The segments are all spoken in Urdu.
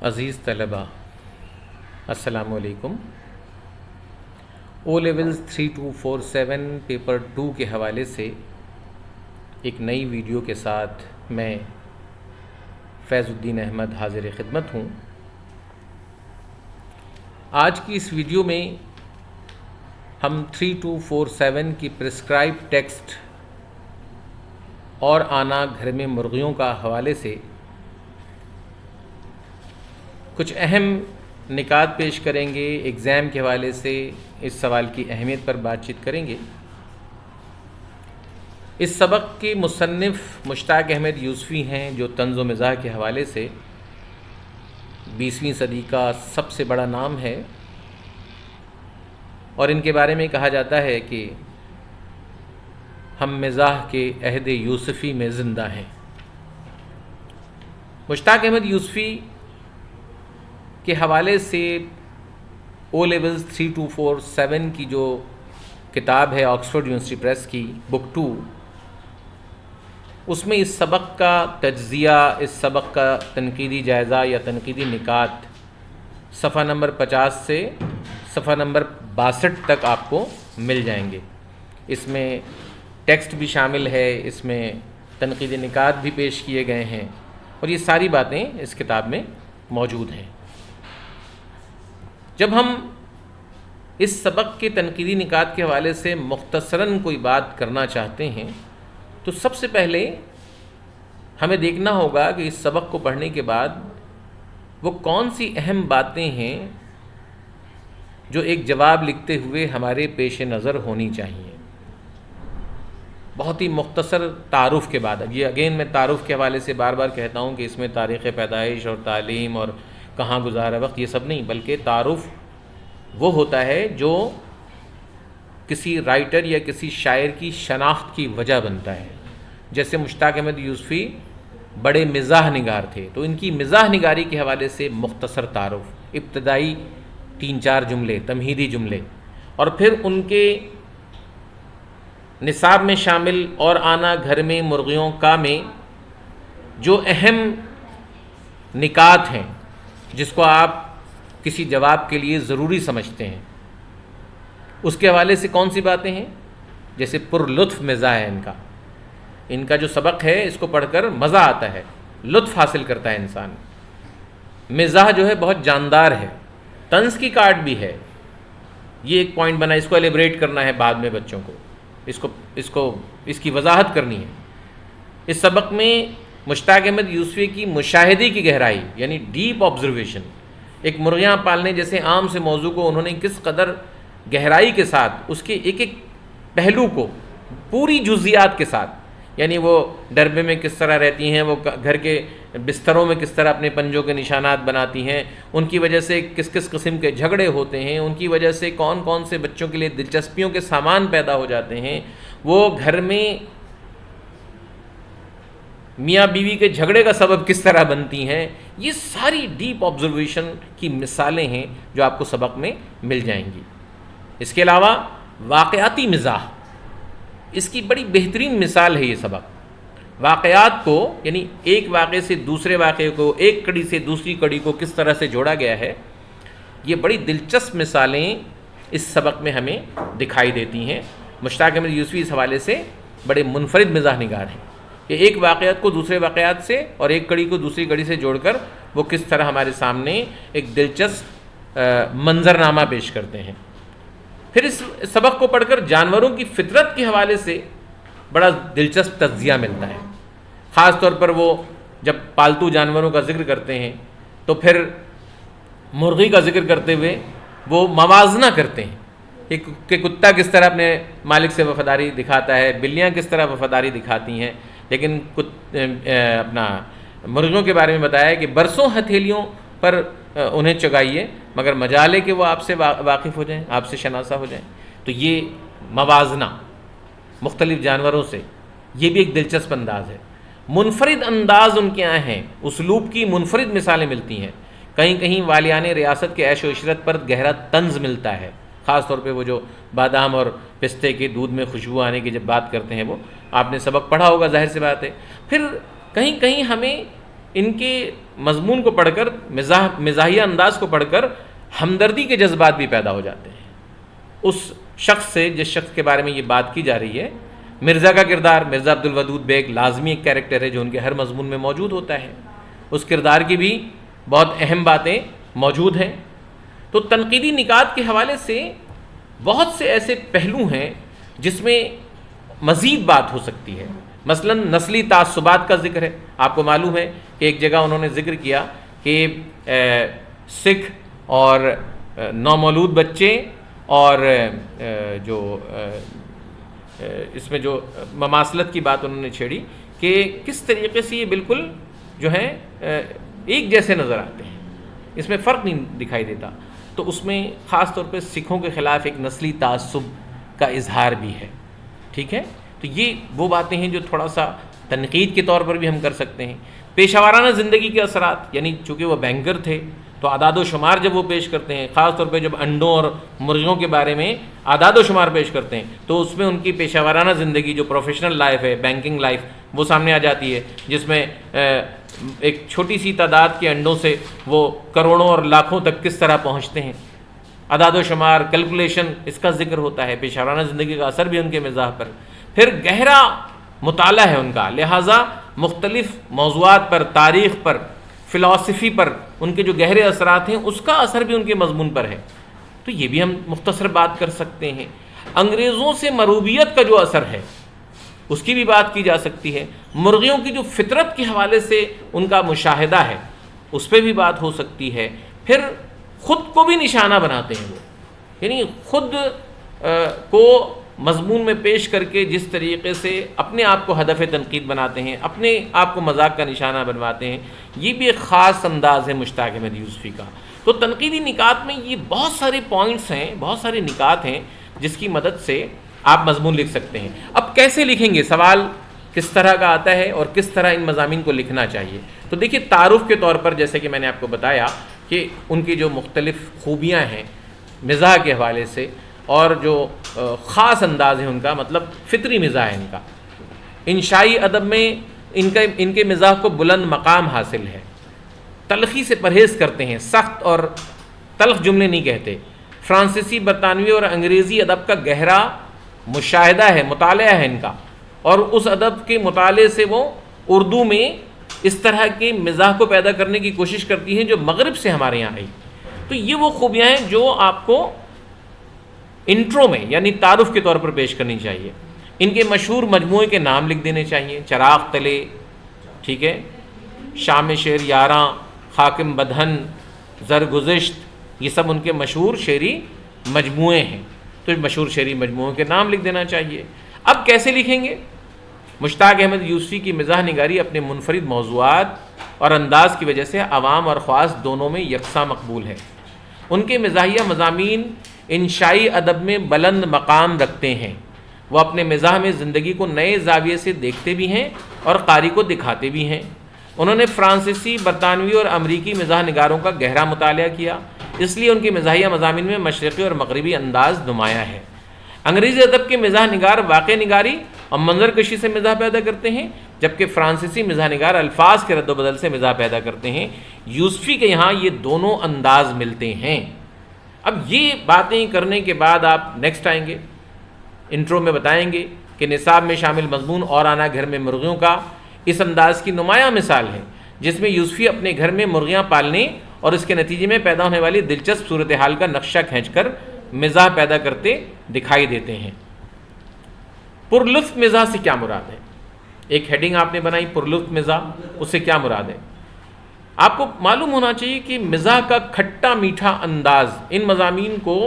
عزیز طلبہ السلام علیکم۔ او لیولز 3247 پیپر 2 کے حوالے سے ایک نئی ویڈیو کے ساتھ میں فیض الدین احمد حاضر خدمت ہوں۔ آج کی اس ویڈیو میں ہم 3247 کی پرسکرائب ٹیکسٹ اور آنا گھر میں مرغیوں کا حوالے سے کچھ اہم نکات پیش کریں گے۔ ایگزام کے حوالے سے اس سوال کی اہمیت پر بات چیت کریں گے۔ اس سبق کے مصنف مشتاق احمد یوسفی ہیں، جو طنز و مزاح کے حوالے سے 20ویں صدی کا سب سے بڑا نام ہے، اور ان کے بارے میں کہا جاتا ہے کہ ہم مزاح کے عہد یوسفی میں زندہ ہیں۔ مشتاق احمد یوسفی کے حوالے سے او لیولز 3247 کی جو کتاب ہے آکسفورڈ یونیورسٹی پریس کی بک 2، اس میں اس سبق کا تجزیہ، اس سبق کا تنقیدی جائزہ یا تنقیدی نکات صفحہ نمبر 50 سے صفحہ نمبر 62 تک آپ کو مل جائیں گے۔ اس میں ٹیکسٹ بھی شامل ہے، اس میں تنقیدی نکات بھی پیش کیے گئے ہیں، اور یہ ساری باتیں اس کتاب میں موجود ہیں۔ جب ہم اس سبق کے تنقیدی نکات کے حوالے سے مختصراً کوئی بات کرنا چاہتے ہیں تو سب سے پہلے ہمیں دیکھنا ہوگا کہ اس سبق کو پڑھنے کے بعد وہ کون سی اہم باتیں ہیں جو ایک جواب لکھتے ہوئے ہمارے پیش نظر ہونی چاہیے۔ بہت ہی مختصر تعارف کے بعد، یہ اگین میں تعارف کے حوالے سے بار بار کہتا ہوں کہ اس میں تاریخ پیدائش اور تعلیم اور کہاں گزارا وقت یہ سب نہیں، بلکہ تعارف وہ ہوتا ہے جو کسی رائٹر یا کسی شاعر کی شناخت کی وجہ بنتا ہے۔ جیسے مشتاق احمد یوسفی بڑے مزاح نگار تھے، تو ان کی مزاح نگاری کے حوالے سے مختصر تعارف، ابتدائی 3-4 جملے، تمہیدی جملے، اور پھر ان کے نصاب میں شامل اور آنا گھر میں مرغیوں کا میں جو اہم نکات ہیں جس کو آپ کسی جواب کے لیے ضروری سمجھتے ہیں، اس کے حوالے سے کون سی باتیں ہیں۔ جیسے پر لطف مزاح ہے ان کا جو سبق ہے، اس کو پڑھ کر مزہ آتا ہے، لطف حاصل کرتا ہے انسان۔ مزاح جو ہے بہت جاندار ہے، طنز کی کارڈ بھی ہے۔ یہ ایک پوائنٹ بنا، اس کو ایلیبریٹ کرنا ہے بعد میں بچوں کو، اس کی وضاحت کرنی ہے۔ اس سبق میں مشتاق احمد یوسفی کی مشاہدے کی گہرائی یعنی ڈیپ آبزرویشن، ایک مرغیاں پالنے جیسے عام سے موضوع کو انہوں نے کس قدر گہرائی کے ساتھ اس کے ایک ایک پہلو کو پوری جزیات کے ساتھ، یعنی وہ ڈربے میں کس طرح رہتی ہیں، وہ گھر کے بستروں میں کس طرح اپنے پنجوں کے نشانات بناتی ہیں، ان کی وجہ سے کس کس قسم کے جھگڑے ہوتے ہیں، ان کی وجہ سے کون کون سے بچوں کے لیے دلچسپیوں کے سامان پیدا ہو جاتے ہیں، وہ گھر میں میاں بیوی کے جھگڑے کا سبب کس طرح بنتی ہیں۔ یہ ساری ڈیپ آبزرویشن کی مثالیں ہیں جو آپ کو سبق میں مل جائیں گی۔ اس کے علاوہ واقعاتی مزاح، اس کی بڑی بہترین مثال ہے یہ سبق۔ واقعات کو یعنی ایک واقعے سے دوسرے واقعے کو، ایک کڑی سے دوسری کڑی کو کس طرح سے جوڑا گیا ہے، یہ بڑی دلچسپ مثالیں اس سبق میں ہمیں دکھائی دیتی ہیں۔ مشتاق احمد یوسفی اس حوالے سے بڑے منفرد مزاح نگار ہیں کہ ایک واقعات کو دوسرے واقعات سے اور ایک کڑی کو دوسری کڑی سے جوڑ کر وہ کس طرح ہمارے سامنے ایک دلچسپ منظرنامہ پیش کرتے ہیں۔ پھر اس سبق کو پڑھ کر جانوروں کی فطرت کے حوالے سے بڑا دلچسپ تجزیہ ملتا ہے۔ خاص طور پر وہ جب پالتو جانوروں کا ذکر کرتے ہیں تو پھر مرغی کا ذکر کرتے ہوئے وہ موازنہ کرتے ہیں کہ کتا کس طرح اپنے مالک سے وفاداری دکھاتا ہے، بلیاں کس طرح وفاداری دکھاتی ہیں، لیکن اپنا مرغیوں کے بارے میں بتایا ہے کہ برسوں ہتھیلیوں پر انہیں چگائیے مگر مجال ہے کہ وہ آپ سے واقف ہو جائیں، آپ سے شناسا ہو جائیں۔ تو یہ موازنہ مختلف جانوروں سے، یہ بھی ایک دلچسپ انداز ہے۔ منفرد انداز ان کے یہاں ہیں، اسلوب کی منفرد مثالیں ملتی ہیں۔ کہیں کہیں والیان ریاست کے عیش و عشرت پر گہرا طنز ملتا ہے، خاص طور پہ وہ جو بادام اور پستے کے دودھ میں خوشبو آنے کی جب بات کرتے ہیں، وہ آپ نے سبق پڑھا ہوگا، ظاہر سی بات ہے۔ پھر کہیں کہیں ہمیں ان کے مضمون کو پڑھ کر، مزاحیہ انداز کو پڑھ کر ہمدردی کے جذبات بھی پیدا ہو جاتے ہیں اس شخص سے جس شخص کے بارے میں یہ بات کی جا رہی ہے۔ مرزا کا کردار، مرزا عبد الودود بیگ لازمی ایک کیریکٹر ہے جو ان کے ہر مضمون میں موجود ہوتا ہے، اس کردار کی بھی بہت اہم باتیں موجود ہیں۔ تو تنقیدی نکات کے حوالے سے بہت سے ایسے پہلو ہیں جس میں مزید بات ہو سکتی ہے۔ مثلا نسلی تعصبات کا ذکر ہے، آپ کو معلوم ہے کہ ایک جگہ انہوں نے ذکر کیا کہ سکھ اور نومولود بچے اور جو اس میں جو مماثلت کی بات انہوں نے چھیڑی کہ کس طریقے سے یہ بالکل جو ہیں ایک جیسے نظر آتے ہیں، اس میں فرق نہیں دکھائی دیتا۔ تو اس میں خاص طور پہ سکھوں کے خلاف ایک نسلی تعصب کا اظہار بھی ہے، ٹھیک ہے۔ تو یہ وہ باتیں ہیں جو تھوڑا سا تنقید کے طور پر بھی ہم کر سکتے ہیں۔ پیشہ ورانہ زندگی کے اثرات، یعنی چونکہ وہ بینکر تھے تو اعداد و شمار جب وہ پیش کرتے ہیں، خاص طور پہ جب انڈوں اور مرغیوں کے بارے میں اعداد و شمار پیش کرتے ہیں تو اس میں ان کی پیشہ ورانہ زندگی جو پروفیشنل لائف ہے، بینکنگ لائف، وہ سامنے آ جاتی ہے، جس میں ایک چھوٹی سی تعداد کے انڈوں سے وہ کروڑوں اور لاکھوں تک کس طرح پہنچتے ہیں، اعداد و شمار، کیلکولیشن، اس کا ذکر ہوتا ہے۔ پیشہ ورانہ زندگی کا اثر بھی ان کے مزاح پر، پھر گہرا مطالعہ ہے ان کا، لہٰذا مختلف موضوعات پر، تاریخ پر، فلسفی پر ان کے جو گہرے اثرات ہیں اس کا اثر بھی ان کے مضمون پر ہے۔ تو یہ بھی ہم مختصر بات کر سکتے ہیں۔ انگریزوں سے مروبیت کا جو اثر ہے اس کی بھی بات کی جا سکتی ہے۔ مرغیوں کی جو فطرت کے حوالے سے ان کا مشاہدہ ہے اس پہ بھی بات ہو سکتی ہے۔ پھر خود کو بھی نشانہ بناتے ہیں وہ، یعنی خود کو مضمون میں پیش کر کے جس طریقے سے اپنے آپ کو ہدف تنقید بناتے ہیں، اپنے آپ کو مذاق کا نشانہ بنواتے ہیں، یہ بھی ایک خاص انداز ہے مشتاق احمد یوسفی کا۔ تو تنقیدی نکات میں یہ بہت سارے پوائنٹس ہیں، بہت سارے نکات ہیں جس کی مدد سے آپ مضمون لکھ سکتے ہیں۔ اب کیسے لکھیں گے، سوال کس طرح کا آتا ہے اور کس طرح ان مضامین کو لکھنا چاہیے۔ تو دیکھیے، تعارف کے طور پر جیسے کہ میں نے آپ کو بتایا کہ ان کی جو مختلف خوبیاں ہیں مزاح کے حوالے سے، اور جو خاص انداز ہے ان کا، مطلب فطری مزاح ہے ان کا۔ انشائی ادب میں ان کے مزاح کو بلند مقام حاصل ہے، تلخی سے پرہیز کرتے ہیں، سخت اور تلخ جملے نہیں کہتے۔ فرانسیسی، برطانوی اور انگریزی ادب کا گہرا مشاہدہ ہے، مطالعہ ہے ان کا، اور اس ادب کے مطالعے سے وہ اردو میں اس طرح کے مزاح کو پیدا کرنے کی کوشش کرتی ہیں جو مغرب سے ہمارے یہاں آئی۔ تو یہ وہ خوبیاں ہیں جو آپ کو انٹرو میں یعنی تعارف کے طور پر پیش کرنی چاہیے۔ ان کے مشہور مجموعے کے نام لکھ دینے چاہیے، چراغ تلے، ٹھیک ہے، شام شعر یاراں، حاکم بدہن، زرگزشت، یہ سب ان کے مشہور شعری مجموعے ہیں۔ تو مشہور شعری مجموعوں کے نام لکھ دینا چاہیے۔ اب کیسے لکھیں گے؟ مشتاق احمد یوسفی کی مزاح نگاری اپنے منفرد موضوعات اور انداز کی وجہ سے عوام اور خواص دونوں میں یکساں مقبول ہے۔ ان کے مزاحیہ مضامین انشائی ادب میں بلند مقام رکھتے ہیں۔ وہ اپنے مزاح میں زندگی کو نئے زاویے سے دیکھتے بھی ہیں اور قاری کو دکھاتے بھی ہیں۔ انہوں نے فرانسیسی، برطانوی اور امریکی مزاح نگاروں کا گہرا مطالعہ کیا، اس لیے ان کے مزاحیہ مضامین میں مشرقی اور مغربی انداز نمایاں ہے۔ انگریزی ادب کے مزاح نگار واقع نگاری اور منظر کشی سے مزاح پیدا کرتے ہیں، جبکہ فرانسیسی مزاح نگار الفاظ کے رد و بدل سے مزاح پیدا کرتے ہیں۔ یوسفی کے یہاں یہ دونوں انداز ملتے ہیں۔ اب یہ باتیں کرنے کے بعد آپ نیکسٹ آئیں گے، انٹرو میں بتائیں گے کہ نصاب میں شامل مضمون اور آنا گھر میں مرغیوں کا اس انداز کی نمایاں مثال ہے، جس میں یوسفی اپنے گھر میں مرغیاں پالنے اور اس کے نتیجے میں پیدا ہونے والی دلچسپ صورتحال کا نقشہ کھینچ کر مزاح پیدا کرتے دکھائی دیتے ہیں۔ پرلطف مزاح سے کیا مراد ہے؟ ایک ہیڈنگ آپ نے بنائی، پرلطف مزاح، اس سے کیا مراد ہے؟ آپ کو معلوم ہونا چاہیے کہ مزاح کا کھٹا میٹھا انداز، ان مضامین کو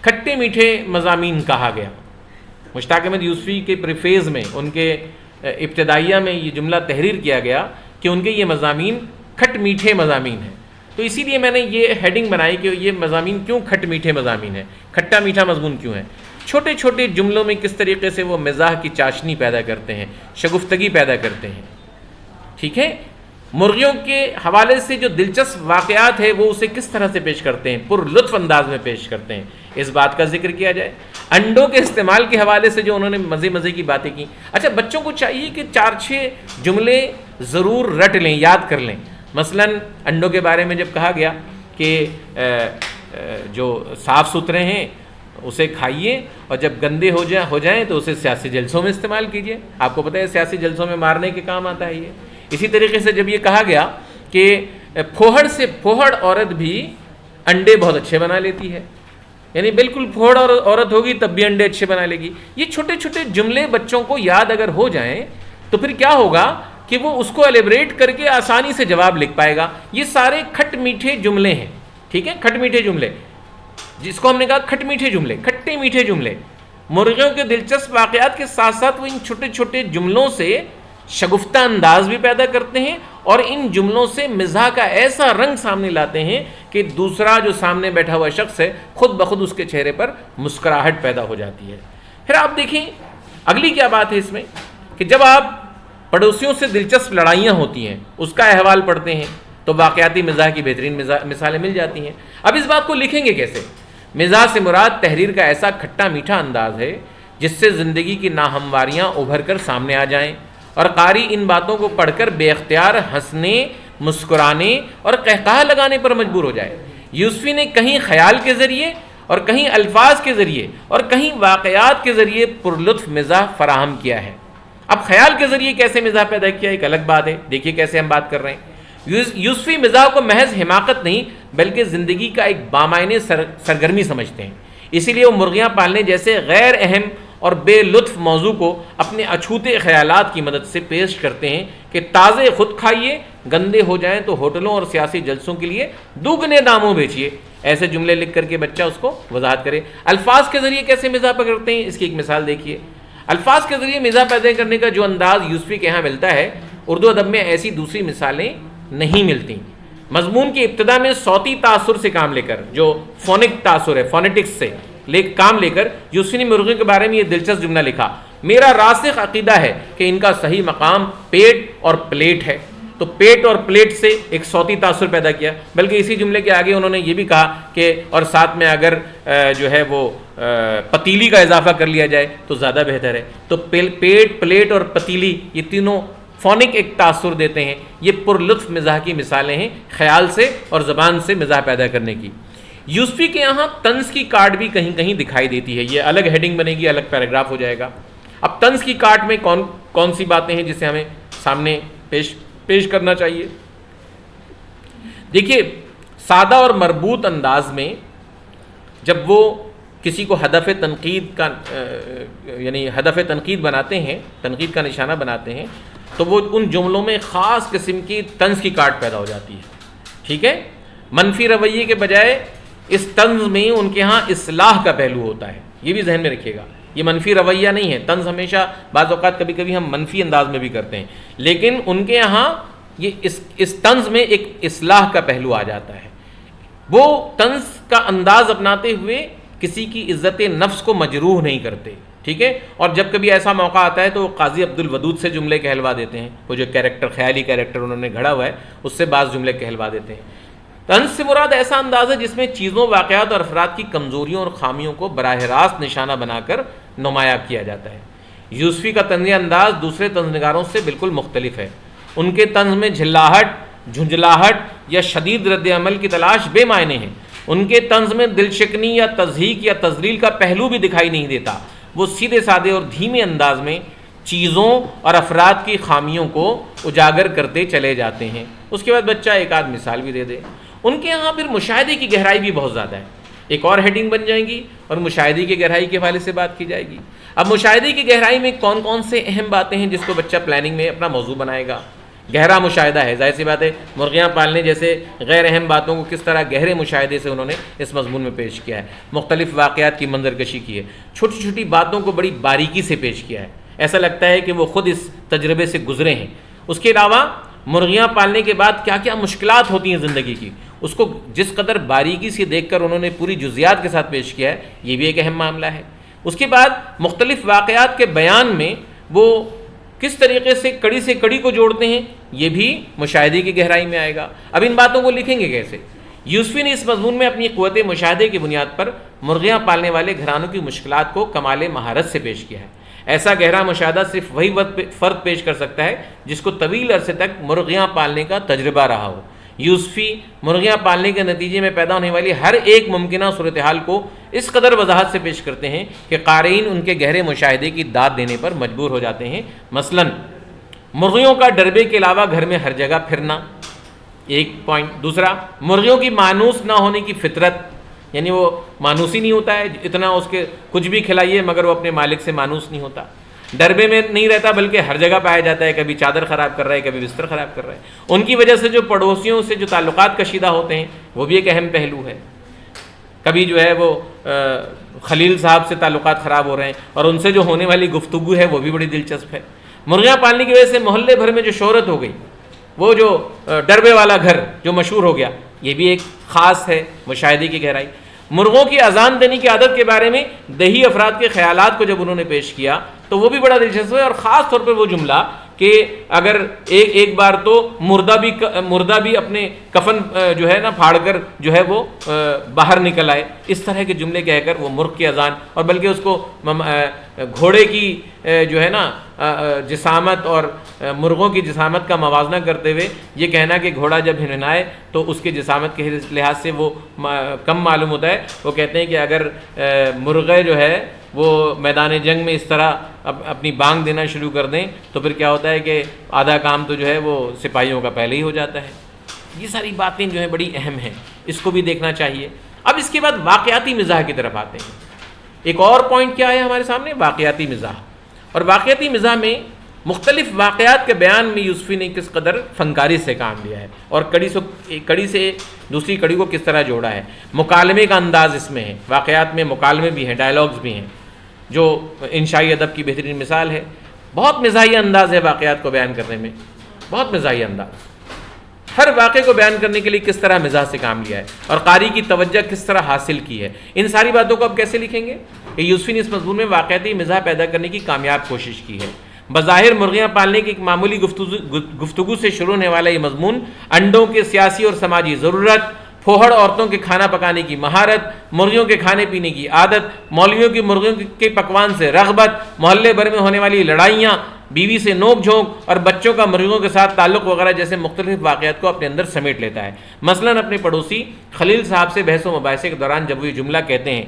کھٹے میٹھے مضامین کہا گیا۔ مشتاق احمد یوسفی کے پریفیز میں، ان کے ابتدائیہ میں یہ جملہ تحریر کیا گیا کہ ان کے یہ مضامین کھٹ میٹھے مضامین ہیں۔ تو اسی لیے میں نے یہ ہیڈنگ بنائی کہ یہ مضامین کیوں کھٹ میٹھے مضامین ہیں، کھٹا میٹھا مضمون کیوں ہے۔ چھوٹے چھوٹے جملوں میں کس طریقے سے وہ مزاح کی چاشنی پیدا کرتے ہیں، شگفتگی پیدا کرتے ہیں، ٹھیک ہے۔ مرغیوں کے حوالے سے جو دلچسپ واقعات ہے وہ اسے کس طرح سے پیش کرتے ہیں، پر لطف انداز میں پیش کرتے ہیں، اس بات کا ذکر کیا جائے۔ انڈوں کے استعمال کے حوالے سے جو انہوں نے مزے مزے کی باتیں کی۔ اچھا، بچوں کو چاہیے کہ 4-6 جملے ضرور رٹ لیں، یاد کر لیں۔ مثلاً انڈوں کے بارے میں جب کہا گیا کہ جو صاف ستھرے ہیں اسے کھائیے اور جب گندے ہو جائیں تو اسے سیاسی جلسوں میں استعمال کیجیے. آپ کو پتہ ہے سیاسی جلسوں میں مارنے کے کام آتا ہے یہ. اسی طریقے سے جب یہ کہا گیا کہ پھوہڑ سے پھوہڑ عورت بھی انڈے بہت اچھے بنا لیتی ہے، یعنی بالکل پھوہڑ عورت ہوگی تب بھی انڈے اچھے بنا لے گی. یہ چھوٹے چھوٹے جملے بچوں کو یاد اگر ہو جائیں تو پھر کیا ہوگا کہ وہ اس کو ایلیبریٹ کر کے آسانی سے جواب لکھ پائے گا. یہ سارے کھٹ میٹھے جملے ہیں، ٹھیک ہے، کھٹ میٹھے جملے، جس کو ہم نے کہا کھٹ میٹھے جملے، کھٹے میٹھے جملے. مرغیوں کے دلچسپ واقعات کے ساتھ ساتھ وہ ان چھوٹے چھوٹے جملوں سے شگفتہ انداز بھی پیدا کرتے ہیں اور ان جملوں سے مزاح کا ایسا رنگ سامنے لاتے ہیں کہ دوسرا جو سامنے بیٹھا ہوا شخص ہے خود بخود اس کے چہرے پر مسکراہٹ پیدا ہو جاتی ہے. پھر آپ دیکھیں اگلی کیا بات ہے اس میں کہ جب آپ پڑوسیوں سے دلچسپ لڑائیاں ہوتی ہیں اس کا احوال پڑھتے ہیں تو واقعاتی مزاح کی بہترین مثالیں مل جاتی ہیں. اب اس بات کو لکھیں گے کیسے؟ مزاح سے مراد تحریر کا ایسا کھٹا میٹھا انداز ہے جس سے زندگی کی ناہمواریاں ابھر کر سامنے آ جائیں اور قاری ان باتوں کو پڑھ کر بے اختیار ہنسنے، مسکرانے اور قہقہہ لگانے پر مجبور ہو جائے. یوسفی نے کہیں خیال کے ذریعے اور کہیں الفاظ کے ذریعے اور کہیں واقعات کے ذریعے پرلطف مزاح فراہم کیا ہے. اب خیال کے ذریعے کیسے مزاح پیدا کیا ایک الگ بات ہے. دیکھیے کیسے ہم بات کر رہے ہیں. یوسفی مزاح کو محض حماقت نہیں بلکہ زندگی کا ایک بامعنی سرگرمی سمجھتے ہیں. اسی لیے وہ مرغیاں پالنے جیسے غیر اہم اور بے لطف موضوع کو اپنے اچھوتے خیالات کی مدد سے پیش کرتے ہیں کہ تازے خود کھائیے، گندے ہو جائیں تو ہوٹلوں اور سیاسی جلسوں کے لیے دوگنے داموں بیچیے. ایسے جملے لکھ کر کے بچہ اس کو وضاحت کرے. الفاظ کے ذریعے کیسے مزاح پکڑتے ہیں اس کی ایک مثال دیکھیے. الفاظ کے ذریعے مزاح پیدا کرنے کا جو انداز یوسفی کے ہاں ملتا ہے اردو ادب میں ایسی دوسری مثالیں نہیں ملتی. مضمون کی ابتدا میں صوتی تاثر سے کام لے کر، جو فونک تاثر ہے، فونیٹکس سے کام لے کر یوسفی نے مرغیوں کے بارے میں یہ دلچسپ جملہ لکھا: میرا راسخ عقیدہ ہے کہ ان کا صحیح مقام پیٹ اور پلیٹ ہے. تو پیٹ اور پلیٹ سے ایک صوتی تاثر پیدا کیا. بلکہ اسی جملے کے آگے انہوں نے یہ بھی کہا کہ اور ساتھ میں اگر جو ہے وہ پتیلی کا اضافہ کر لیا جائے تو زیادہ بہتر ہے. تو پیٹ، پلیٹ اور پتیلی یہ تینوں فونک ایک تاثر دیتے ہیں. یہ پرلطف مزاح کی مثالیں ہیں خیال سے اور زبان سے مزاح پیدا کرنے کی. یوسفی کے یہاں طنز کی کاٹ بھی کہیں کہیں دکھائی دیتی ہے. یہ الگ ہیڈنگ بنے گی، الگ پیراگراف ہو جائے گا. اب طنز کی کاٹ میں کون سی باتیں ہیں جسے ہمیں سامنے پیش کرنا چاہیے؟ دیکھیے سادہ اور مربوط انداز میں جب وہ کسی کو ہدف تنقید کا یعنی ہدف تنقید بناتے ہیں، تنقید کا نشانہ بناتے ہیں، تو وہ ان جملوں میں خاص قسم کی طنز کی کاٹ پیدا ہو جاتی ہے. ٹھیک ہے، منفی رویے کے بجائے اس طنز میں ان کے ہاں اصلاح کا پہلو ہوتا ہے. یہ بھی ذہن میں رکھیے گا، یہ منفی رویہ نہیں ہے. طنز ہمیشہ بعض اوقات کبھی کبھی ہم منفی انداز میں بھی کرتے ہیں، لیکن ان کے یہاں یہ اس طنز میں ایک اصلاح کا پہلو آ جاتا ہے. وہ طنز کا انداز اپناتے ہوئے کسی کی عزت نفس کو مجروح نہیں کرتے. ٹھیک ہے، اور جب کبھی ایسا موقع آتا ہے تو قاضی عبد الودود سے جملے کہلوا دیتے ہیں. وہ جو کیریکٹر، خیالی کیریکٹر انہوں نے گھڑا ہوا ہے، اس سے بعض جملے کہلوا دیتے ہیں. طنز سے مراد ایسا انداز ہے جس میں چیزوں، واقعات اور افراد کی کمزوریوں اور خامیوں کو براہ راست نشانہ بنا کر نمایاں کیا جاتا ہے. یوسفی کا طنزی انداز دوسرے طنز نگاروں سے بالکل مختلف ہے. ان کے طنز میں جھلاہٹ، جھنجھلاہٹ یا شدید رد عمل کی تلاش بے معنی ہے. ان کے طنز میں دل شکنی یا تضحیک یا تذلیل کا پہلو بھی دکھائی نہیں دیتا. وہ سیدھے سادے اور دھیمے انداز میں چیزوں اور افراد کی خامیوں کو اجاگر کرتے چلے جاتے ہیں. اس کے بعد بچہ ایک آدھ مثال بھی دے دے. ان کے یہاں پھر مشاہدے کی گہرائی بھی بہت زیادہ ہے. ایک اور ہیڈنگ بن جائیں گی اور مشاہدے کی گہرائی کے حوالے سے بات کی جائے گی. اب مشاہدے کی گہرائی میں کون کون سے اہم باتیں ہیں جس کو بچہ پلاننگ میں اپنا موضوع بنائے گا؟ گہرا مشاہدہ ہے، ظاہر سی بات ہے. مرغیاں پالنے جیسے غیر اہم باتوں کو کس طرح گہرے مشاہدے سے انہوں نے اس مضمون میں پیش کیا ہے. مختلف واقعات کی منظر کشی کی ہے، چھوٹی چھوٹی باتوں کو بڑی باریکی سے پیش کیا ہے. ایسا لگتا ہے کہ وہ خود اس تجربے سے گزرے ہیں. اس کے علاوہ مرغیاں پالنے کے بعد کیا کیا مشکلات ہوتی ہیں زندگی کی، اس کو جس قدر باریکی سے دیکھ کر انہوں نے پوری جزیات کے ساتھ پیش کیا ہے، یہ بھی ایک اہم معاملہ ہے. اس کے بعد مختلف واقعات کے بیان میں وہ کس طریقے سے کڑی سے کڑی کو جوڑتے ہیں، یہ بھی مشاہدے کی گہرائی میں آئے گا. اب ان باتوں کو لکھیں گے کیسے؟ یوسفی نے اس مضمون میں اپنی قوت مشاہدے کی بنیاد پر مرغیاں پالنے والے گھرانوں کی مشکلات کو کمال مہارت سے پیش کیا ہے. ایسا گہرا مشاہدہ صرف وہی فرد پیش کر سکتا ہے جس کو طویل عرصے تک مرغیاں پالنے کا تجربہ رہا ہو۔ یوسفی مرغیاں پالنے کے نتیجے میں پیدا ہونے والی ہر ایک ممکنہ صورتحال کو اس قدر وضاحت سے پیش کرتے ہیں کہ قارئین ان کے گہرے مشاہدے کی داد دینے پر مجبور ہو جاتے ہیں۔ مثلاً مرغیوں کا ڈربے کے علاوہ گھر میں ہر جگہ پھرنا، ایک پوائنٹ۔ دوسرا، مرغیوں کی مانوس نہ ہونے کی فطرت، یعنی وہ مانوس ہی نہیں ہوتا ہے، اتنا اس کے کچھ بھی کھلائیے مگر وہ اپنے مالک سے مانوس نہیں ہوتا، ڈربے میں نہیں رہتا بلکہ ہر جگہ پایا جاتا ہے، کبھی چادر خراب کر رہا ہے، کبھی بستر خراب کر رہا ہے۔ ان کی وجہ سے جو پڑوسیوں سے جو تعلقات کشیدہ ہوتے ہیں وہ بھی ایک اہم پہلو ہے، کبھی جو ہے وہ خلیل صاحب سے تعلقات خراب ہو رہے ہیں اور ان سے جو ہونے والی گفتگو ہے وہ بھی بڑی دلچسپ ہے۔ مرغیاں پالنے کی وجہ سے محلے بھر میں جو شہرت ہو گئی، وہ جو ڈربے والا گھر جو مشہور ہو گیا، یہ بھی ایک خاص ہے مشاہدے کی گہرائی۔ مرغوں کی اذان دینے کی عادت کے بارے میں دیہی افراد کے خیالات کو جب انہوں نے پیش کیا تو وہ بھی بڑا دلچسپ ہے، اور خاص طور پر وہ جملہ کہ اگر ایک بار تو مردہ بھی اپنے کفن جو ہے نا پھاڑ کر جو ہے وہ باہر نکل آئے، اس طرح کے جملے کہہ کر وہ مرغ کی اذان، اور بلکہ اس کو گھوڑے کی جو ہے نا جسامت اور مرغوں کی جسامت کا موازنہ کرتے ہوئے یہ کہنا کہ گھوڑا جب ہنہنائے تو اس کے جسامت کے لحاظ سے وہ کم معلوم ہوتا ہے، وہ کہتے ہیں کہ اگر مرغے جو ہے وہ میدان جنگ میں اس طرح اپنی بانگ دینا شروع کر دیں تو پھر کیا ہوتا ہے کہ آدھا کام تو جو ہے وہ سپاہیوں کا پہلے ہی ہو جاتا ہے۔ یہ ساری باتیں جو ہیں بڑی اہم ہیں، اس کو بھی دیکھنا چاہیے۔ اب اس کے بعد واقعاتی مزاح کی طرف آتے ہیں۔ ایک اور پوائنٹ کیا ہے ہمارے سامنے؟ واقعاتی مزاح۔ اور واقعاتی مزاح میں مختلف واقعات کے بیان میں یوسفی نے کس قدر فنکاری سے کام لیا ہے اور کڑی سے دوسری کڑی کو کس طرح جوڑا ہے۔ مکالمے کا انداز اس میں ہے، واقعات میں مکالمے بھی ہیں، ڈائلاگز بھی ہیں، جو انشائی ادب کی بہترین مثال ہے۔ بہت مزاحیہ انداز ہے واقعات کو بیان کرنے میں، بہت مزاحیہ انداز، ہر واقعے کو بیان کرنے کے لیے کس طرح مزاح سے کام لیا ہے اور قاری کی توجہ کس طرح حاصل کی ہے۔ ان ساری باتوں کو اب کیسے لکھیں گے کہ یوسفی نے اس مضمون میں واقعاتی مزاح پیدا کرنے کی کامیاب کوشش کی ہے۔ بظاہر مرغیاں پالنے کی ایک معمولی گفتگو سے شروع ہونے والا یہ مضمون انڈوں کے سیاسی اور سماجی ضرورت، پھوہڑ عورتوں کے کھانا پکانے کی مہارت، مرغیوں کے کھانے پینے کی عادت، مولویوں کی مرغیوں کے پکوان سے رغبت، محلے بھر میں ہونے والی لڑائیاں، بیوی سے نوک جھونک اور بچوں کا مرغیوں کے ساتھ تعلق وغیرہ جیسے مختلف واقعات کو اپنے اندر سمیٹ لیتا ہے۔ مثلاً اپنے پڑوسی خلیل صاحب سے بحث و مباحثے کے دوران جب وہ یہ جملہ کہتے ہیں،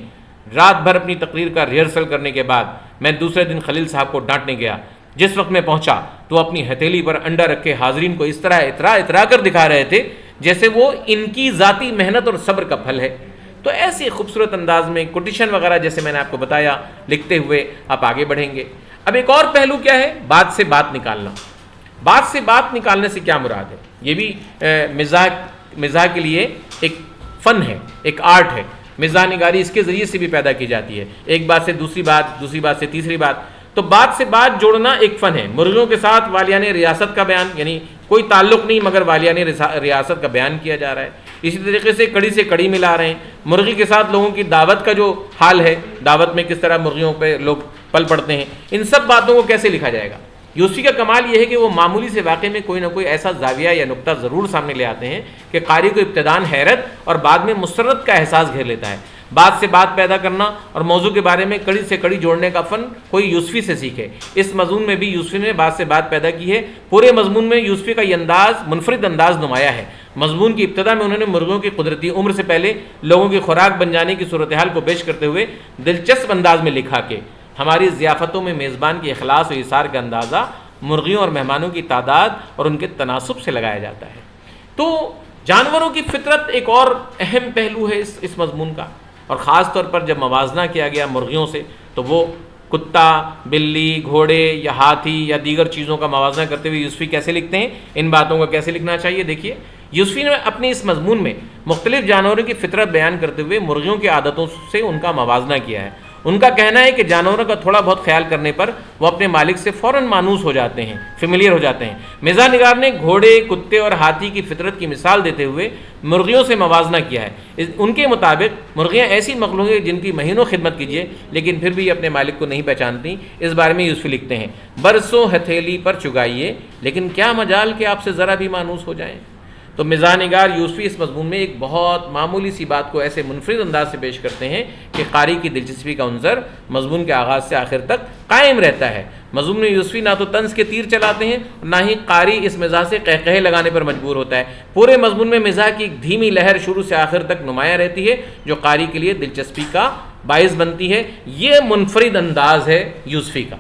رات بھر اپنی تقریر کا ریہرسل کرنے کے بعد میں دوسرے دن خلیل صاحب کو ڈانٹنے گیا، جس وقت میں پہنچا تو اپنی ہتھیلی پر انڈا رکھے حاضرین کو اس طرح اترا کر دکھا رہے تھے جیسے وہ ان کی ذاتی محنت اور صبر کا پھل ہے۔ تو ایسے خوبصورت انداز میں کوٹیشن وغیرہ جیسے میں نے آپ کو بتایا لکھتے ہوئے آپ آگے بڑھیں گے۔ اب ایک اور پہلو کیا ہے؟ بات سے بات نکالنا۔ بات سے بات نکالنے سے کیا مراد ہے؟ یہ بھی مزاح کے لیے ایک فن ہے، ایک آرٹ ہے۔ مزاح نگاری اس کے ذریعے سے بھی پیدا کی جاتی ہے، ایک بات سے دوسری بات، دوسری بات سے تیسری بات۔ تو بات سے بات جوڑنا ایک فن ہے۔ مرغیوں کے ساتھ والیان ریاست کا بیان، یعنی کوئی تعلق نہیں مگر والیان ریاست کا بیان کیا جا رہا ہے۔ اسی طریقے سے کڑی سے کڑی ملا رہے ہیں۔ مرغی کے ساتھ لوگوں کی دعوت کا جو حال ہے، دعوت میں کس طرح مرغیوں پہ لوگ پل پڑتے ہیں، ان سب باتوں کو کیسے لکھا جائے گا؟ یوسفی کا کمال یہ ہے کہ وہ معمولی سے واقعے میں کوئی نہ کوئی ایسا زاویہ یا نقطہ ضرور سامنے لے آتے ہیں کہ قاری کو ابتداً حیرت اور بعد میں مسرت کا احساس گھیر لیتا ہے۔ بات سے بات پیدا کرنا اور موضوع کے بارے میں کڑی سے کڑی جوڑنے کا فن کوئی یوسفی سے سیکھے۔ اس مضمون میں بھی یوسفی نے بات سے بات پیدا کی ہے۔ پورے مضمون میں یوسفی کا یہ انداز منفرد انداز نمایاں ہے۔ مضمون کی ابتدا میں انہوں نے مرغیوں کی قدرتی عمر سے پہلے لوگوں کی خوراک بن جانے کی صورتحال کو پیش کرتے ہوئے دلچسپ انداز میں لکھا کہ ہماری ضیافتوں میں میزبان کے اخلاص و ایثار کا اندازہ مرغیوں اور مہمانوں کی تعداد اور ان کے تناسب سے لگایا جاتا ہے۔ تو جانوروں کی فطرت ایک اور اہم پہلو ہے اس مضمون کا، اور خاص طور پر جب موازنہ کیا گیا مرغیوں سے تو وہ کتا، بلی، گھوڑے یا ہاتھی یا دیگر چیزوں کا موازنہ کرتے ہوئے یوسفی کیسے لکھتے ہیں، ان باتوں کا کیسے لکھنا چاہیے۔ دیکھیے یوسفی نے اپنے اس مضمون میں مختلف جانوروں کی فطرت بیان کرتے ہوئے مرغیوں کی عادتوں سے ان کا موازنہ کیا ہے۔ ان کا کہنا ہے کہ جانوروں کا تھوڑا بہت خیال کرنے پر وہ اپنے مالک سے فوراً مانوس ہو جاتے ہیں، فیملیئر ہو جاتے ہیں۔ مزاح نگار نے گھوڑے، کتے اور ہاتھی کی فطرت کی مثال دیتے ہوئے مرغیوں سے موازنہ کیا ہے۔ ان کے مطابق مرغیاں ایسی مخلوق ہیں جن کی مہینوں خدمت کیجیے لیکن پھر بھی اپنے مالک کو نہیں پہچانتی۔ اس بارے میں یوسفی لکھتے ہیں، برسوں ہتھیلی پر چگائیے لیکن کیا مجال کہ آپ سے ذرا بھی مانوس ہو جائیں۔ تو مزاح نگار یوسفی اس مضمون میں ایک بہت معمولی سی بات کو ایسے منفرد انداز سے پیش کرتے ہیں کہ قاری کی دلچسپی کا عنصر مضمون کے آغاز سے آخر تک قائم رہتا ہے۔ مضمون یوسفی نہ تو طنز کے تیر چلاتے ہیں نہ ہی قاری اس مزاح سے قہقہے لگانے پر مجبور ہوتا ہے۔ پورے مضمون میں مزاح کی ایک دھیمی لہر شروع سے آخر تک نمایاں رہتی ہے جو قاری کے لیے دلچسپی کا باعث بنتی ہے۔ یہ منفرد انداز ہے یوسفی کا۔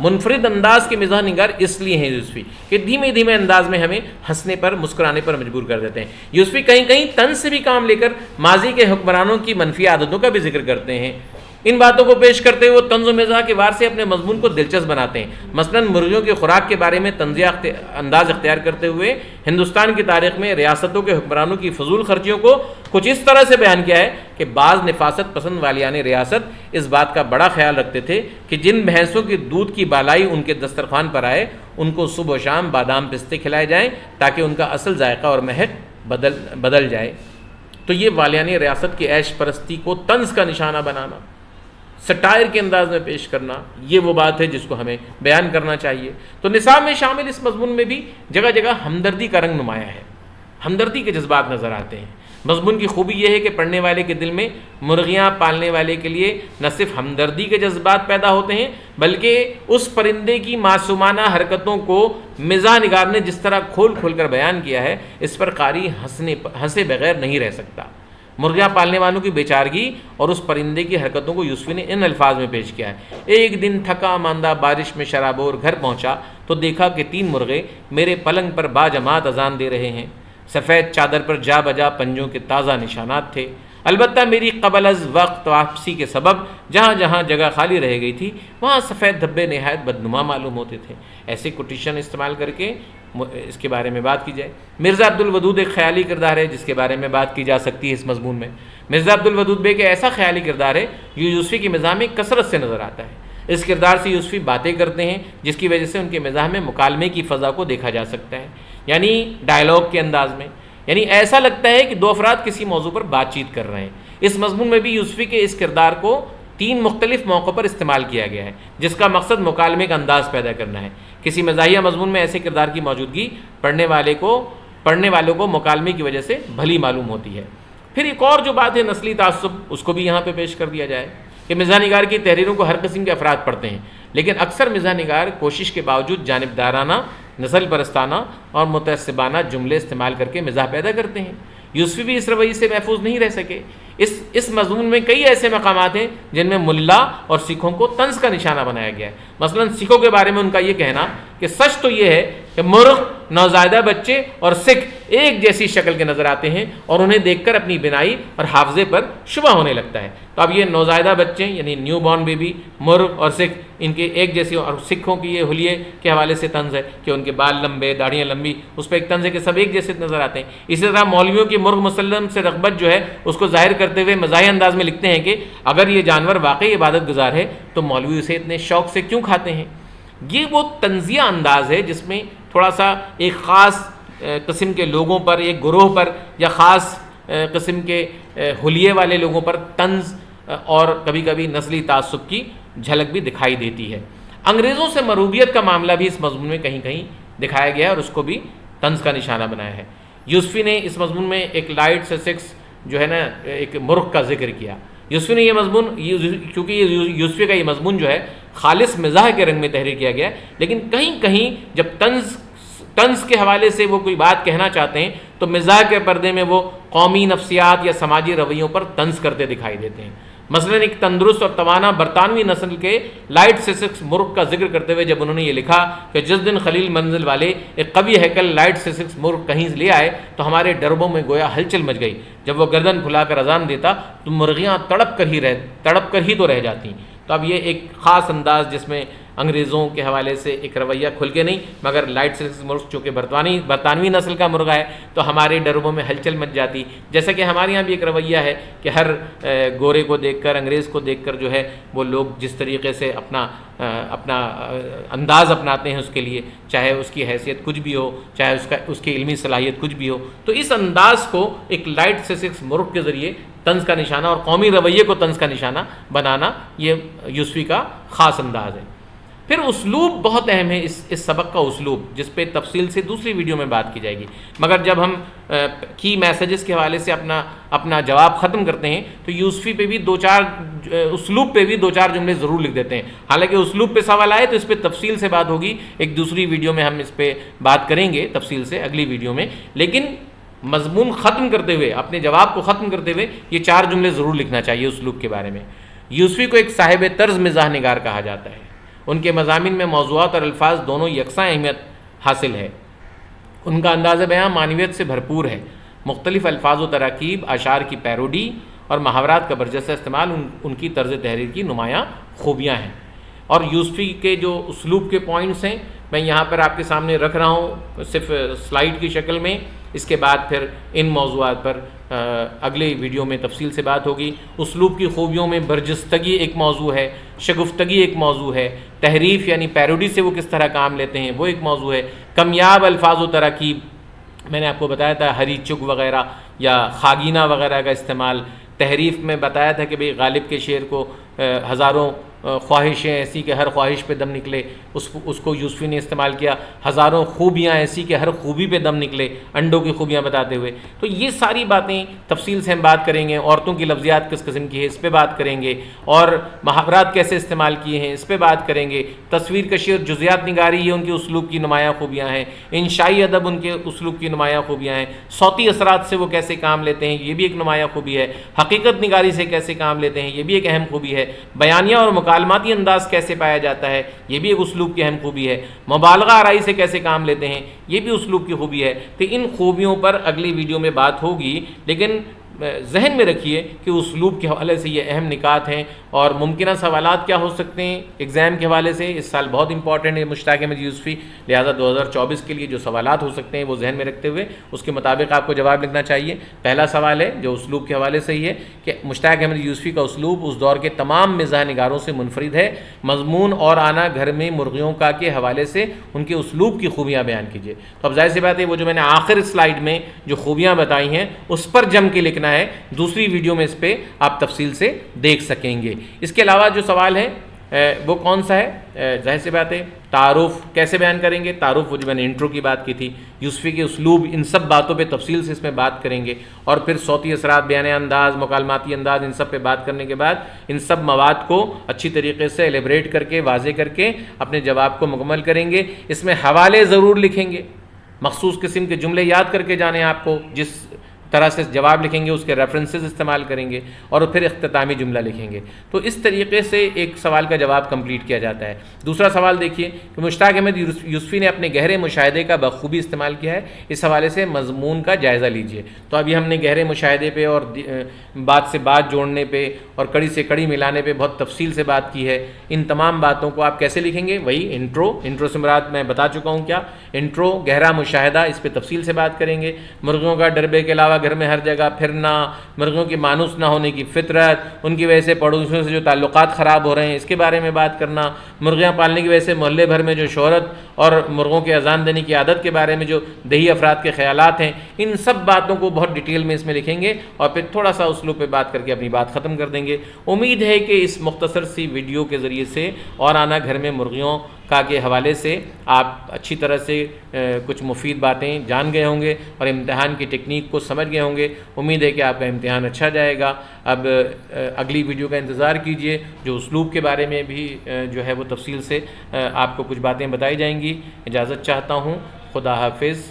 منفرد انداز کے مزاح نگار اس لیے ہیں یوسفی کہ دھیمے دھیمے انداز میں ہمیں ہنسنے پر مسکرانے پر مجبور کر دیتے ہیں۔ یوسفی کہیں کہیں طنز سے بھی کام لے کر ماضی کے حکمرانوں کی منفی عادتوں کا بھی ذکر کرتے ہیں۔ ان باتوں کو پیش کرتے ہوئے وہ طنز و مزاح کے وار سے اپنے مضمون کو دلچسپ بناتے ہیں۔ مثلاً مرغیوں کی خوراک کے بارے میں طنزیہ انداز اختیار کرتے ہوئے ہندوستان کی تاریخ میں ریاستوں کے حکمرانوں کی فضول خرچیوں کو کچھ اس طرح سے بیان کیا ہے کہ بعض نفاست پسند والیان ریاست اس بات کا بڑا خیال رکھتے تھے کہ جن بھینسوں کے دودھ کی بالائی ان کے دسترخوان پر آئے ان کو صبح و شام بادام پستے کھلائے جائیں تاکہ ان کا اصل ذائقہ اور مہک بدل جائے۔ تو یہ والیان ریاست کی عیش پرستی کو طنز کا نشانہ بنانا، سٹائر کے انداز میں پیش کرنا، یہ وہ بات ہے جس کو ہمیں بیان کرنا چاہیے۔ تو نصاب میں شامل اس مضمون میں بھی جگہ جگہ ہمدردی کا رنگ نمایاں ہے، ہمدردی کے جذبات نظر آتے ہیں۔ مضمون کی خوبی یہ ہے کہ پڑھنے والے کے دل میں مرغیاں پالنے والے کے لیے نہ صرف ہمدردی کے جذبات پیدا ہوتے ہیں بلکہ اس پرندے کی معصومانہ حرکتوں کو مزاح نگار نے جس طرح کھول کھول کر بیان کیا ہے اس پر قاری ہنسے بغیر نہیں رہ سکتا۔ مرغیاں پالنے والوں کی بیچارگی اور اس پرندے کی حرکتوں کو یوسفی نے ان الفاظ میں پیش کیا ہے۔ ایک دن تھکا ماندہ بارش میں شرابور گھر پہنچا تو دیکھا کہ 3 مرغے میرے پلنگ پر باجماعت اذان دے رہے ہیں۔ سفید چادر پر جا بجا پنجوں کے تازہ نشانات تھے۔ البتہ میری قبل از وقت واپسی کے سبب جہاں جہاں جگہ خالی رہ گئی تھی وہاں سفید دھبے نہایت بدنما معلوم ہوتے تھے۔ ایسے کوٹیشن استعمال کر کے اس کے بارے میں بات کی جائے۔ مرزا عبدالودود ایک خیالی کردار ہے جس کے بارے میں بات کی جا سکتی ہے اس مضمون میں۔ مرزا عبدالودود بیگ ایک ایسا خیالی کردار ہے جو یوسفی کے مزاح میں کثرت سے نظر آتا ہے۔ اس کردار سے یوسفی باتیں کرتے ہیں جس کی وجہ سے ان کے مزاح میں مکالمے کی فضا کو دیکھا جا سکتا ہے، یعنی ڈائلاگ کے انداز میں، یعنی ایسا لگتا ہے کہ 2 افراد کسی موضوع پر بات چیت کر رہے ہیں۔ اس مضمون میں بھی یوسفی کے اس کردار کو 3 مختلف موقعوں پر استعمال کیا گیا ہے جس کا مقصد مکالمے کا انداز پیدا کرنا ہے۔ کسی مزاحیہ مضمون میں ایسے کردار کی موجودگی پڑھنے والوں کو مکالمے کی وجہ سے بھلی معلوم ہوتی ہے۔ پھر ایک اور جو بات ہے نسلی تعصب، اس کو بھی یہاں پہ پیش کر دیا جائے کہ مزاح نگار کی تحریروں کو ہر قسم کے افراد پڑھتے ہیں لیکن اکثر مزاح نگار کوشش کے باوجود جانبدارانہ، نسل پرستانہ اور متعصبانہ جملے استعمال کر کے مزاح پیدا کرتے ہیں۔ یوسفی بھی اس رویے سے محفوظ نہیں رہ سکے۔ اس مضمون میں کئی ایسے مقامات ہیں جن میں ملا اور سکھوں کو طنز کا نشانہ بنایا گیا ہے۔ مثلا سکھوں کے بارے میں ان کا یہ کہنا کہ سچ تو یہ ہے کہ مرغ، نوزائیدہ بچے اور سکھ ایک جیسی شکل کے نظر آتے ہیں اور انہیں دیکھ کر اپنی بینائی اور حافظے پر شبہ ہونے لگتا ہے۔ تو اب یہ نوزائیدہ بچے یعنی نیو بورن بیبی، مرغ اور سکھ، ان کے ایک جیسی، اور سکھوں کی یہ حلیے کے حوالے سے طنز ہے کہ ان کے بال لمبے، داڑھیاں لمبی، اس پہ ایک طنز ہے کہ سب ایک جیسے نظر آتے ہیں۔ اسی طرح مولویوں کی مرغ مسلم سے رغبت جو ہے اس کو ظاہر کرتے ہوئے مزاحیہ انداز میں لکھتے ہیں کہ اگر یہ جانور واقعی عبادت گزار ہے تو مولوی اسے اتنے شوق سے کیوں کھاتے ہیں۔ یہ وہ طنزیہ انداز ہے جس میں تھوڑا سا ایک خاص قسم کے لوگوں پر، ایک گروہ پر یا خاص قسم کے حلیے والے لوگوں پر طنز اور کبھی کبھی نسلی تعصب کی جھلک بھی دکھائی دیتی ہے۔ انگریزوں سے مروبیت کا معاملہ بھی اس مضمون میں کہیں کہیں دکھایا گیا ہے اور اس کو بھی طنز کا نشانہ بنایا ہے۔ یوسفی نے اس مضمون میں ایک لائٹ سسیکس جو ہے نا ایک مرغ کا ذکر کیا۔ یوسفی نے یہ مضمون، چونکہ یوسفی کا یہ مضمون جو ہے خالص مزاح کے رنگ میں تحریر کیا گیا ہے، لیکن کہیں کہیں جب طنز کے حوالے سے وہ کوئی بات کہنا چاہتے ہیں تو مزاح کے پردے میں وہ قومی نفسیات یا سماجی رویوں پر طنز کرتے دکھائی دیتے ہیں۔ مثلا ایک تندرست اور توانا برطانوی نسل کے لائٹ سسیکس مرغ کا ذکر کرتے ہوئے جب انہوں نے یہ لکھا کہ جس دن خلیل منزل والے ایک قوی ہیکل لائٹ سسیکس مرغ کہیں لے آئے تو ہمارے ڈربوں میں گویا ہلچل مچ گئی۔ جب وہ گردن پھلا کر اذان دیتا تو مرغیاں تڑپ کر ہی تو رہ جاتی۔ تو اب یہ ایک خاص انداز جس میں انگریزوں کے حوالے سے ایک رویہ کھل کے نہیں، مگر لائٹ سسیکس مرغ چونکہ برطانوی نسل کا مرغہ ہے تو ہمارے ڈربوں میں ہلچل مچ جاتی، جیسا کہ ہمارے یہاں بھی ایک رویہ ہے کہ ہر گورے کو دیکھ کر، انگریز کو دیکھ کر جو ہے وہ لوگ جس طریقے سے اپنا انداز اپناتے ہیں اس کے لیے، چاہے اس کی حیثیت کچھ بھی ہو، چاہے اس کی علمی صلاحیت کچھ بھی ہو، تو اس انداز کو ایک لائٹ سسیکس مرغ کے ذریعے طنز کا نشانہ اور قومی رویے کو طنز کا نشانہ بنانا یہ یوسفی کا خاص انداز ہے۔ پھر اسلوب بہت اہم ہے، اس سبق کا اسلوب، جس پہ تفصیل سے دوسری ویڈیو میں بات کی جائے گی، مگر جب ہم کی میسیجز کے حوالے سے اپنا جواب ختم کرتے ہیں تو یوسفی پہ بھی اسلوب پہ بھی 2-4 جملے ضرور لکھ دیتے ہیں. حالانکہ اسلوب پہ سوال آئے تو اس پہ تفصیل سے بات ہوگی، ایک دوسری ویڈیو میں ہم اس پہ بات کریں گے تفصیل سے اگلی ویڈیو میں. لیکن مضمون ختم کرتے ہوئے، اپنے جواب کو ختم کرتے ہوئے یہ 4 جملے ضرور لکھنا چاہیے اسلوب کے بارے میں. یوسفی کو ایک صاحب طرز مزاح نگار کہا جاتا ہے. ان کے مضامین میں موضوعات اور الفاظ دونوں یکساں اہمیت حاصل ہے. ان کا انداز بیان معنویت سے بھرپور ہے. مختلف الفاظ و تراکیب، اشعار کی پیروڈی اور محاورات کا برجستہ استعمال ان کی طرز تحریر کی نمایاں خوبیاں ہیں. اور یوسفی کے جو اسلوب کے پوائنٹس ہیں میں یہاں پر آپ کے سامنے رکھ رہا ہوں صرف سلائیڈ کی شکل میں. اس کے بعد پھر ان موضوعات پر اگلے ویڈیو میں تفصیل سے بات ہوگی. اسلوب کی خوبیوں میں برجستگی ایک موضوع ہے، شگفتگی ایک موضوع ہے، تحریف یعنی پیروڈی سے وہ کس طرح کام لیتے ہیں وہ ایک موضوع ہے، کمیاب الفاظ و تراکیب، میں نے آپ کو بتایا تھا ہری چگ وغیرہ یا خاگینہ وغیرہ کا استعمال. تحریف میں بتایا تھا کہ بھئی غالب کے شعر کو ہزاروں خواہشیں ایسی کہ ہر خواہش پہ دم نکلے، اس کو یوسفی نے استعمال کیا. ہزاروں خوبیاں ایسی کہ ہر خوبی پہ دم نکلے، انڈوں کی خوبیاں بتاتے ہوئے. تو یہ ساری باتیں تفصیل سے ہم بات کریں گے. عورتوں کی لفظیات کس قسم کی ہے اس پہ بات کریں گے، اور محاورات کیسے استعمال کیے ہیں اس پہ بات کریں گے. تصویر کشی اور جزیات نگاری یہ ان کے اسلوب کی نمایاں خوبیاں ہیں. انشائی ادب ان کے اسلوب کی نمایاں خوبیاں ہیں. صوتی اثرات سے وہ کیسے کام لیتے ہیں یہ بھی ایک نمایاں خوبی ہے. حقیقت نگاری سے کیسے کام لیتے ہیں یہ بھی ایک اہم خوبی ہے. بیانیہ اور مکالماتی انداز کیسے پایا جاتا ہے یہ بھی ایک اسلوب کی اہم خوبی ہے. مبالغہ آرائی سے کیسے کام لیتے ہیں یہ بھی اسلوب کی خوبی ہے. تو ان خوبیوں پر اگلی ویڈیو میں بات ہوگی، لیکن ذہن میں رکھیے کہ اسلوب کے حوالے سے یہ اہم نکات ہیں. اور ممکنہ سوالات کیا ہو سکتے ہیں ایگزام کے حوالے سے، اس سال بہت امپورٹنٹ ہے مشتاق احمد یوسفی، لہٰذا 2024 کے لیے جو سوالات ہو سکتے ہیں وہ ذہن میں رکھتے ہوئے اس کے مطابق آپ کو جواب لکھنا چاہیے. پہلا سوال ہے جو اسلوب کے حوالے سے ہی ہے کہ مشتاق احمد یوسفی کا اسلوب اس دور کے تمام مزاح نگاروں سے منفرد ہے. مضمون اور آنا گھر میں مرغیوں کا کے حوالے سے ان کے اسلوب کی خوبیاں بیان کیجیے. تو اب ظاہر سی بات ہے وہ جو میں نے آخر سلائیڈ میں جو خوبیاں بتائی ہیں اس پر جم کے لکھنا ہے. دوسری ویڈیو میں اس پہ آپ تفصیل سے دیکھ سکیں گے. اس کے علاوہ جو سوال ہے وہ کون سا ہے؟ ظاہر سی بات ہے تعارف کیسے بیان کریں گے. تعارف وہ جو میں نے انٹرو کی بات کی تھی، یوسفی کے اسلوب، ان سب باتوں پہ تفصیل سے اس میں بات کریں گے. اور پھر صوتی اثرات، بیان انداز، مکالماتی انداز، ان سب پہ بات کرنے کے بعد ان سب مواد کو اچھی طریقے سے ایلیبریٹ کر کے واضح کر کے اپنے جواب کو مکمل کریں گے. اس میں حوالے ضرور لکھیں گے، مخصوص قسم کے جملے یاد کر کے جانے آپ کو، جس طرح سے جواب لکھیں گے اس کے ریفرنسز استعمال کریں گے، اور پھر اختتامی جملہ لکھیں گے. تو اس طریقے سے ایک سوال کا جواب کمپلیٹ کیا جاتا ہے. دوسرا سوال دیکھیے کہ مشتاق احمد یوسفی نے اپنے گہرے مشاہدے کا بخوبی استعمال کیا ہے. اس حوالے سے مضمون کا جائزہ لیجیے. تو ابھی ہم نے گہرے مشاہدے پہ اور بات سے بات جوڑنے پہ اور کڑی سے کڑی ملانے پہ بہت تفصیل سے بات کی ہے. ان تمام باتوں کو آپ کیسے لکھیں گے؟ وہی انٹرو سے مراد میں بتا چکا ہوں کیا. انٹرو، گہرا مشاہدہ، اس پہ تفصیل سے بات کریں گے. مرغیوں کا ڈربے کے علاوہ گھر میں ہر جگہ پھرنا، مرغیوں کی مانوس نہ ہونے کی فطرت، ان کی وجہ سے پڑوسیوں سے جو تعلقات خراب ہو رہے ہیں اس کے بارے میں بات کرنا، مرغیاں پالنے کی وجہ سے محلے بھر میں جو شہرت اور مرغوں کے اذان دینے کی عادت کے بارے میں جو دیہی افراد کے خیالات ہیں، ان سب باتوں کو بہت ڈیٹیل میں اس میں لکھیں گے اور پھر تھوڑا سا اسلوب پہ بات کر کے اپنی بات ختم کر دیں گے. امید ہے کہ اس مختصر سی ویڈیو کے ذریعے سے اور آنا گھر میں مرغیوں کا کے حوالے سے آپ اچھی طرح سے کچھ مفید باتیں جان گئے ہوں گے اور امتحان کی ٹیکنیک کو سمجھ گئے ہوں گے. امید ہے کہ آپ کا امتحان اچھا جائے گا. اب اگلی ویڈیو کا انتظار کیجئے جو اسلوب کے بارے میں بھی جو ہے وہ تفصیل سے آپ کو کچھ باتیں بتائی جائیں گی. اجازت چاہتا ہوں. خدا حافظ.